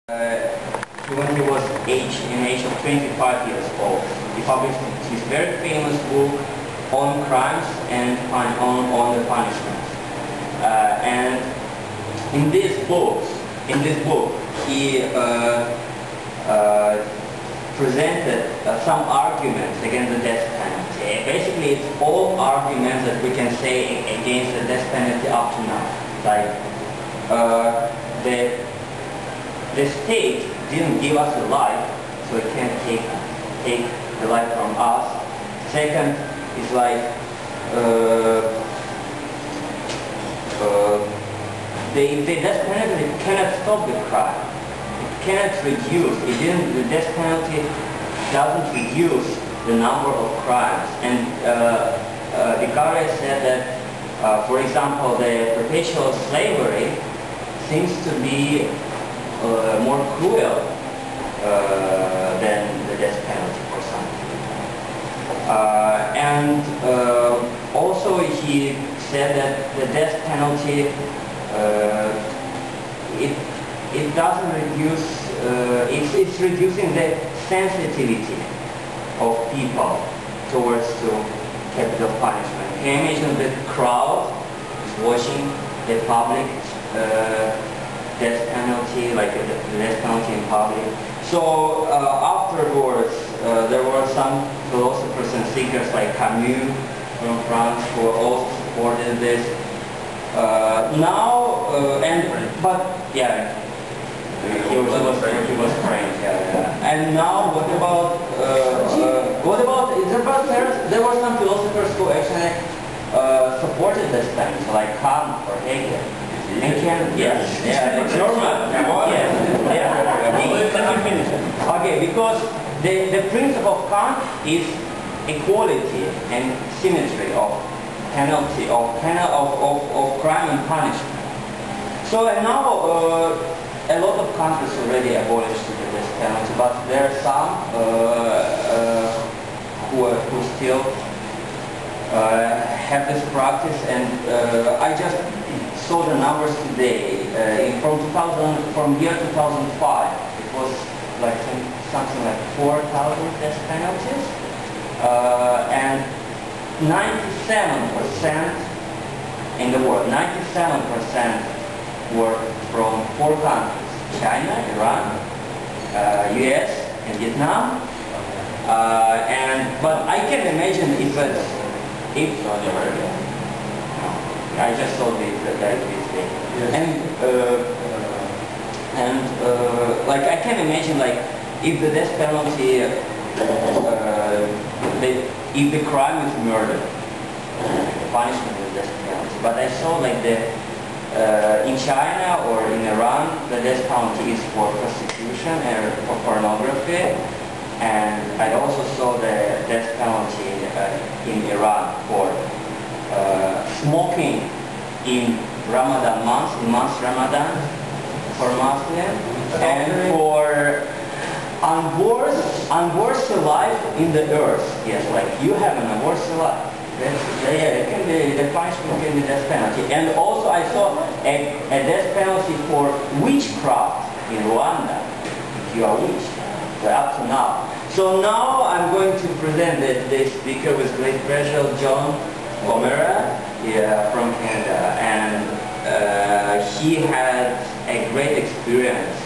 When he was in age of 25 years old, he published his very famous book on crimes and on the punishments. And in this book, he presented some arguments against the death penalty. Basically, it's all arguments that we can say against the death penalty up to now. Like the state didn't give us a life, so it can't take the life from us. Second is like the death penalty cannot stop the crime. It cannot reduce. The death penalty doesn't reduce the number of crimes. And the Gare said that, for example, the perpetual slavery seems to be more cruel than the death penalty for some people. And also he said that the death penalty it doesn't reduce, it's reducing the sensitivity of people towards capital punishment. Can you imagine the crowd watching the public death penalty, like the death penalty in public? So afterwards, there were some philosophers and thinkers like Camus from France who also supported this. He was French. Yeah. And now, what about there were some philosophers who actually supported this penalty, like Kant or Hegel. And Okay, because the principle of Kant is equality and symmetry of penalty, of crime and punishment. So now a lot of countries already abolished the death penalty, but there are some who still have this practice, and I just saw the numbers today. From year 2005, it was like something like 4,000 death penalties, and 97% in the world, 97% were from 4 countries: China, Iran, US, and Vietnam. But I can imagine if Saudi Arabia. I just saw this thing. Yes. Like I can imagine, like if the death penalty, if the crime is murder, the punishment is death penalty. But I saw like in China or in Iran, the death penalty is for prostitution or for pornography, and I also saw the death penalty in Iran for smoking in Ramadan month, Ramadan for Muslims, and for unworthy life in the earth. Yes, like you have an unworthy life. The punishment can be death penalty. And also I saw a death penalty for witchcraft in Rwanda, if you are witch, up to now. So now I'm going to present the speaker with great pleasure, John Gomera, from Canada, and he had a great experience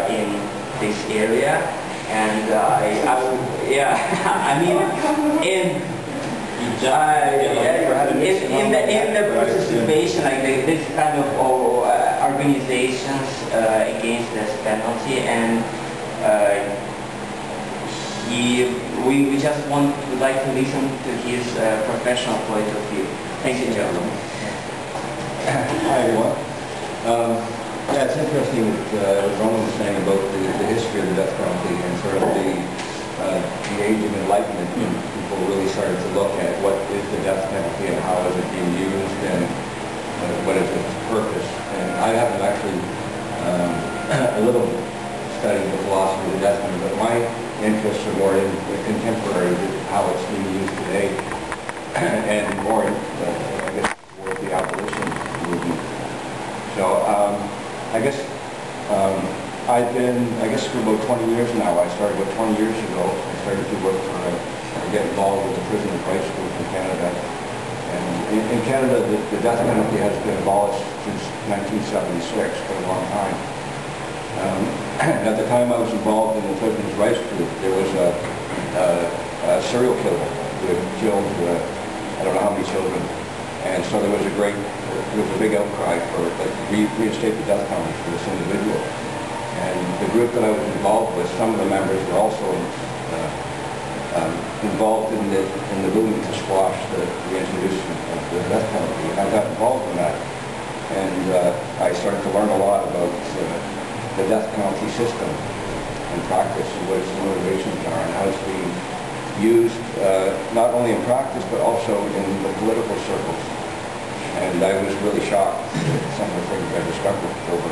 in this area, and in the participation, like this kind of organizations against this penalty, and we just would like to listen to his professional point of view. Thank you, John. Hi, everyone. Yeah, it's interesting what Roman was saying about the history of the death penalty and sort of the age of enlightenment. People really started to look at what is the death penalty and how is it being used and what is its purpose. And I haven't actually a little studied the philosophy of the death penalty, but my interests are more in the contemporary, how it's being used today, and more in, I guess, towards the abolition movement. So I guess I've been, I guess for about 20 years now. I started about 20 years ago. I started to work for, get involved with the Prisoner Rights Group in Canada. And in Canada, the death penalty has been abolished since 1976, for a long time. At the time I was involved in the Prisoner Rights Group, there was a serial killer who had killed, I don't know how many children. And so there was a big outcry for, like, reinstate the death penalty for this individual. And the group that I was involved with, some of the members were also involved in the movement to squash the introduction of the death penalty. And I got involved in that. And I started to learn a lot about the death penalty system and practice, and what its motivations are, and how it's being used not only in practice but also in the political circles. And I was really shocked at some of the things I discovered over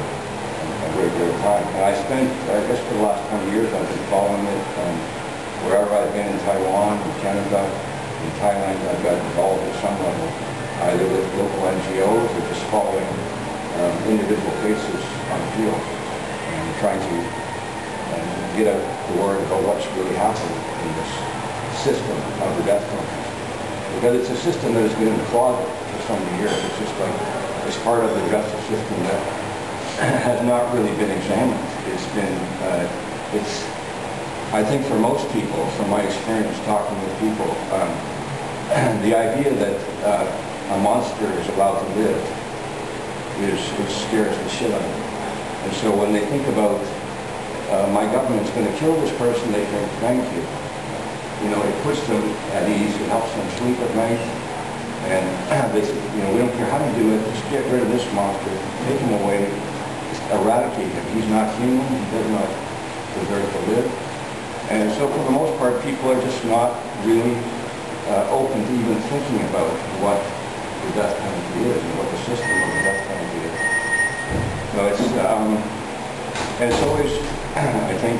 a great deal of time. And I spent, I guess for the last 20 years, I've been following it wherever I've been, in Taiwan, in Canada, in Thailand. I've got involved at some level, either with local NGOs or just following individual cases on the field and trying to get out the word about what's really happening in this system of the death penalty. Because it's a system that has been in the closet for so many years. It's just like, it's part of the justice system that has not really been examined. It's been, I think for most people, from my experience talking with people, the idea that a monster is allowed to live it scares the shit out of them. And so when they think about, my government's going to kill this person, they think, thank you. You know, it puts them at ease, it helps them sleep at night, and they say, you know, we don't care how you do it, just get rid of this monster, take him away, eradicate him. He's not human, he does not deserve to live. And so for the most part, people are just not really open to even thinking about what the death penalty is and what the system of the death penalty is. So it's, and so is, I think,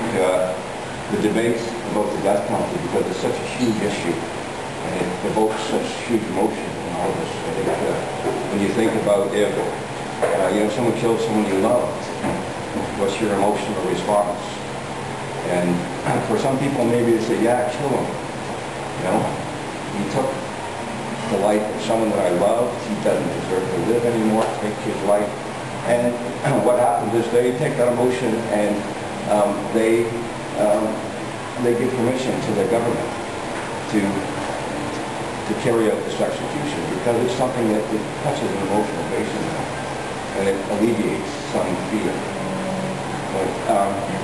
the debate about the death penalty, because it's such a huge issue and it evokes such huge emotion in all of us. I think when you think about if you know, someone killed someone you loved, what's your emotional response? And for some people, maybe they say, yeah, kill him. You know, he took the life of someone that I loved. He doesn't deserve to live anymore. Take his life. And what happens is they take that emotion and they give permission to the government to carry out this execution, because it's something that it touches an emotional basis and it alleviates some fear. But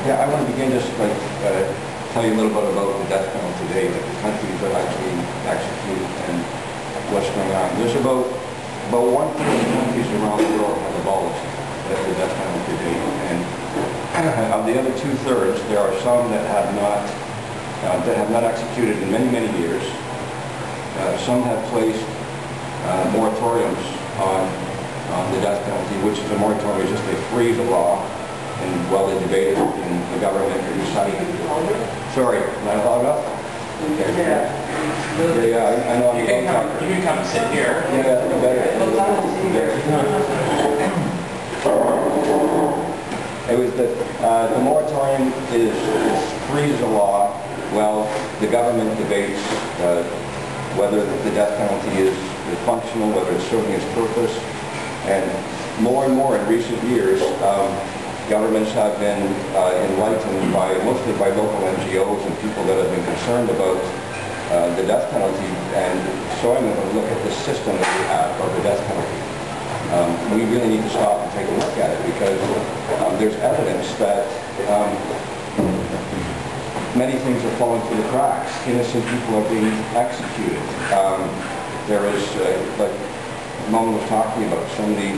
yeah, I want to begin just like tell you a little bit about the death penalty today, like the countries that actually execute and what's going on. There's about 1/3 of countries around the world have abolished the death penalty today, and of the other 2/3, there are some that have not executed in many, many years. Some have placed moratoriums on the death penalty, which is a moratorium, just they freeze a law, and while they debate it in the government or deciding. Sorry, am I loud enough? Okay. Yeah, I know I'm a talker. You can come sit here. Yeah, better. It was the moratorium freezes a law while the government debates whether the death penalty is functional, whether it's serving its purpose. And more in recent years, governments have been enlightened mostly by local NGOs and people that have been concerned about the death penalty, and showing them a look at the system that we have of the death penalty. We really need to stop and take a look at it, because there's evidence that many things are falling through the cracks. Innocent people are being executed. There is, like Mom was talking about, some of the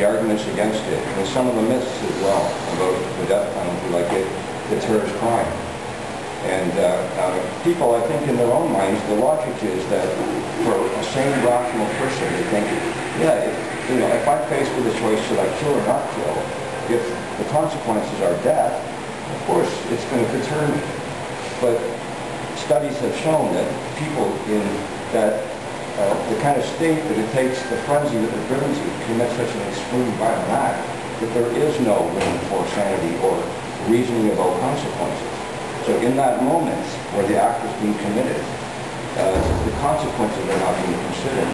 arguments against it, and some of the myths as well about the death penalty, like it deters crime. And people, I think, in their own minds, the logic is that for a sane, rational person, they think, yeah, you know, if I'm faced with a choice, should I kill or not kill? If the consequences are death, of course, it's going to deter me. But studies have shown that people in that, the kind of state that it takes, the frenzy that they're driven to commit such an extreme violent act, that there is no room for sanity or reasoning about consequences. So in that moment where the act is being committed, the consequences are not being considered.